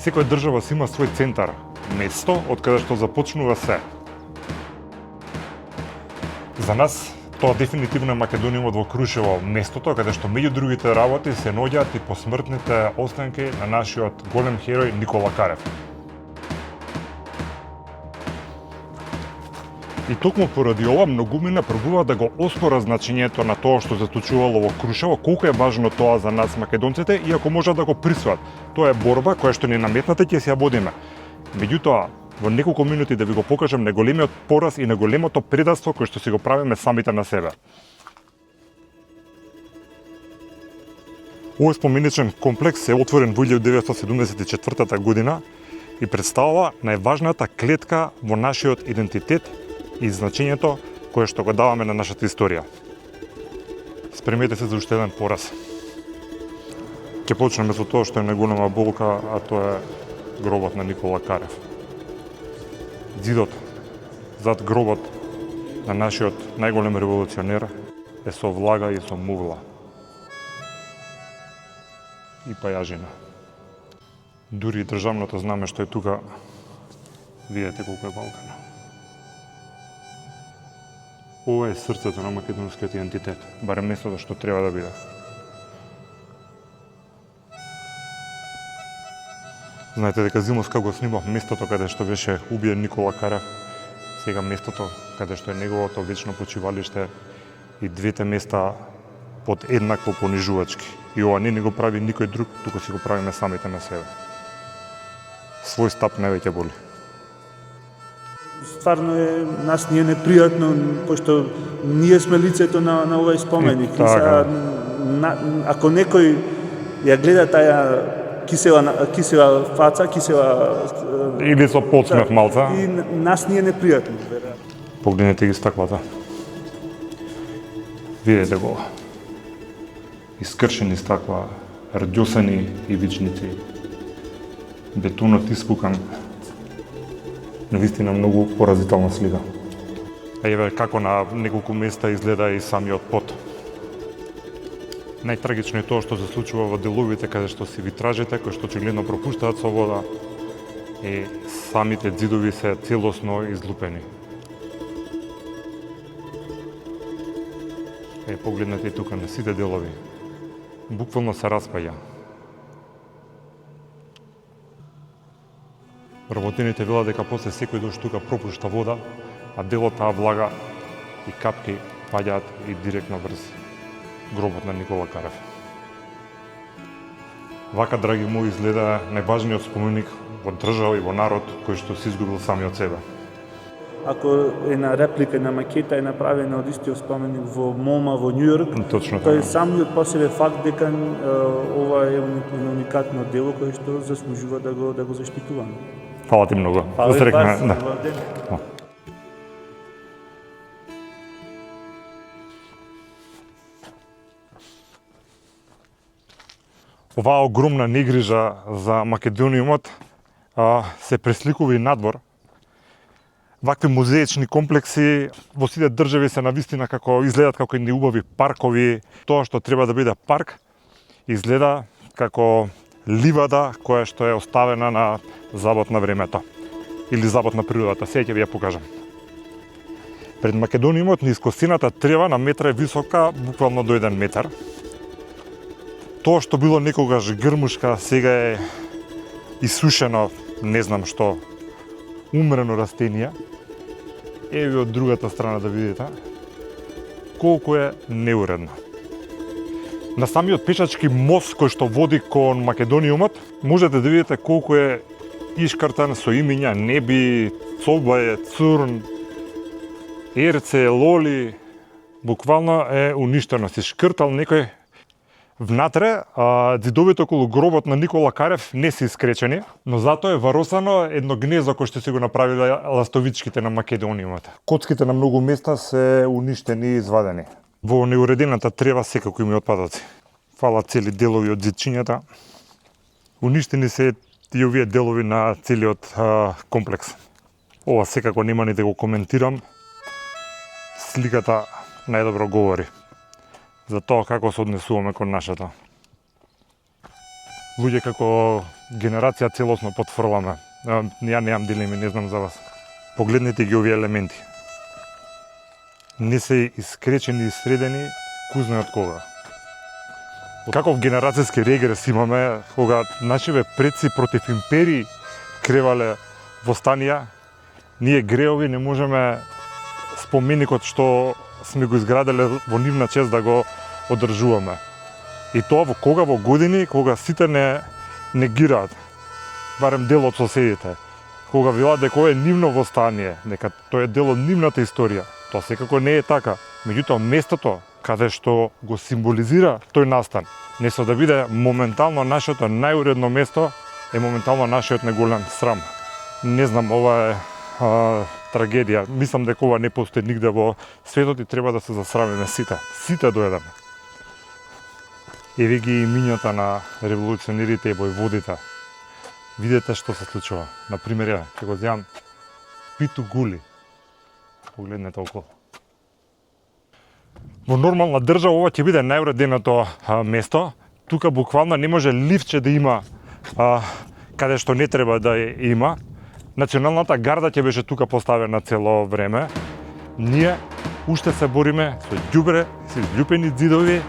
Секоја држава си има свој центар, место од каде што започнува се. За нас тоа дефинитивно е Македониумот во Крушево, местото каде што меѓу другите работи се наоѓаат и посмртните останки на нашиот голем херој Никола Карев. И токму поради ова многумина пробуваат да го оспорат значењето на тоа што се случувало во Крушево, колку е важно тоа за нас македонците, иако можат да го присвојат. Тоа е борба која што ни наметнате ќе се ја водиме. Меѓутоа, во неколку минути да ви го покажам најголемиот пораз и најголемото предавство кој што си го правиме самите на себе. Овој споменичен комплекс е отворен во 1974 година и представува најважната клетка во нашиот идентитет и значењето кое што го даваме на нашата историја. Спремете се за уште еден пораз. Ќе почнеме со тоа што е најголема болка, а тоа е гробот на Никола Карев. Зидот зад гробот на нашиот најголем револуционер е со влага и со мувла. И пајажина. Дури и државното знаме што е тука, видете колку е балкано. Ова е срцето на македонскиот идентитет, барем местото што треба да биде. Знаете дека зимоска го снимав местото каде што беше убиен Никола Карев, сега местото каде што е неговото вечно почивалиште и двете места под еднакво понижувачки. И ова не го прави никој друг, туку си го правиме самите на себе. Свој стап највеќе боли. Стварно е, нас ни е непријатно, пошто ние сме лицето на овој споменик. Така. Ако некој ја гледа таја кисела фаца, Или со подсмех малца. И нас ни е непријатно. Погледнете ги стаклата. Видете го. Искршени стакла, радјосани ивичници, бетонот испукан. Навистина многу поразителна слика. Еве како на неколку места изгледа и самиот под. Најтрагично е тоа што се случува во деловите каде што си витражите, кои што очигледно пропуштаат со вода и самите ѕидови се целосно излупени. Погледнете и тука на сите делови. Буквално се распаја. Работените велат дека после секој дожд тука пропушта вода, а дел од таа влага и капки паѓаат и директно врз гробот на Никола Карев. Вака, драги мои, изгледа најважниот споменик во држава и во народ кој што се изгубил самиот себе. Ако една реплика на макета е направена од истиот споменик во МоМА во Њујорк, Точно тој така. самиот по себе факт дека ова е уникатно дело кое што заслужува да го заштитуваме. Фала ти многу. Фала и вас. Да. Оваа огромна негрижа за Македониумот се пресликува и надвор. Вакви музеични комплекси во сите држави се навистина како изгледат како едни убави паркови. Тоа што треба да биде парк изгледа како ливада која што е оставена на забот на времето или забот на природата. Сега ќе ви ја покажам. Пред Македониумот низ косината трева на метра е висока, буквално до 1 метар. Тоа што било некогаш грмушка, сега е исушено, не знам што, умрено растение. Еве од другата страна да видите колку е неуредно. На самиот пешачки мост кој што води кон Македониумот, можете да видите колку е ишкартан со имиња Неби, Цобаје, Цурн, Ерце, Лоли. Буквално е уништено. Си шкртал некој внатре, ѕидовите околу гробот на Никола Карев не се искречени, но затоа е варосано едно гнездо кој што си го направиле ластовичките на Македониумот. Коцките на многу места се уништени и извадени. Во неуредената трева секако има отпадоци. Фала цели делови од ѕидчињата. Уништени се и овие делови на целиот комплекс. Ова секако нема ни да го коментирам. Сликата најдобро говори за тоа како се однесуваме кон нашето. луѓе како генерација целосно потфрламе. Ја немам дилеми, не знам за вас. Погледнете ги овие елементи. Не се искречени и средени, ку знае од кога. Каков генерацијски регрес имаме, кога нашиве предци против империи кревале востанија, ние греови не можеме споменикот што сме го изграделе во нивна чест да го одржуваме. И тоа во години, кога сите не негираат, барем дел од соседите, кога велат дека ова е нивно востание, дека тоа е дел од нивната историја. Тоа секако не е така. Меѓутоа, местото каде што го символизира тој настан, не со да биде моментално нашето најуредно место, е моментално нашиот најголем срам. Не знам, ова е трагедија. Мислам дека ова не постои нигде во светот и треба да се засрамиме сите. Сите до еден. Еве ги имињата на револуционерите и војводите. Видете што се случува. Например, ја ќе го земам Питу Гули. Погледнете околу. Во нормална држава ова ќе биде најуреденото место. Тука буквално не може лифче да има каде што не треба да има. Националната гарда ќе беше тука поставена цело време. Ние уште се бориме со ѓубре, со изљупени ѕидови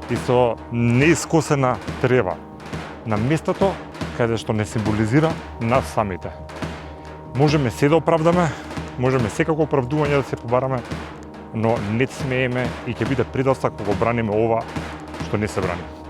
и со неискосена трева на местото каде што не символизира нас самите. Можеме се да оправдаме, можеме секако оправдување да се побараме, но не смееме и ќе биде предоста кога браниме ова што не се брани.